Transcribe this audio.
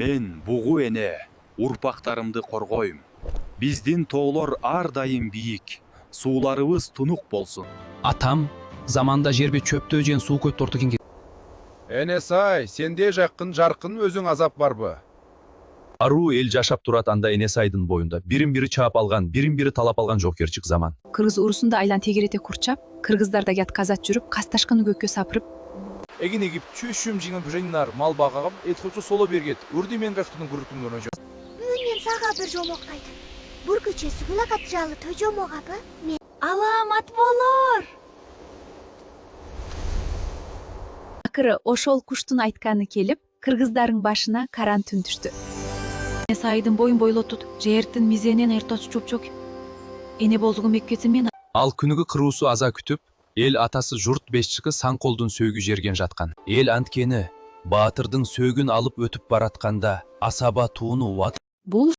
Мен бугу эне урпактарымды коргойм. Биздин тоолор ар дайым бийик, сууларыбыз тунук болсун. Атам заманда жербе чөптөө жеген суу көп торту экен. Энесай, сенде жаккын жаркын өзүң азап барбы? Аруу эл жашап турат анда Энесайдын боюнда. Бирин-бири чаап алган, бирин-бири талап алган жок керчик заман. Кыргыз урусунда айлан тегерете курчап, кыргыздар да ят казат жүрүп, касташкыны көккө сапырып, Эгин эгип чөшүм жиңин бүжеңнар мал багагам эткучу соло бергет. Үрдү мен кактын күрүктүн өнө. Мен сага бир жомок айтам. Бүркүчө сугула катжалы төжөмөгабы? Мен аламат болор. акыры ошол куштун айтканы келип, кыргыздардын башына каран түн түштү. Сайдын боюн бойлотут, жердин мизенен эрточ чупчук. Эне болгу меккеси мен Ал күнүгү кыруусу аза күтүп, эл атасы журт бешчиги Саңколдун сөөгү жерген жаткан. Эл анткени баатырдын сөөгүн алып өтүп баратканда асаба тууну убат. бул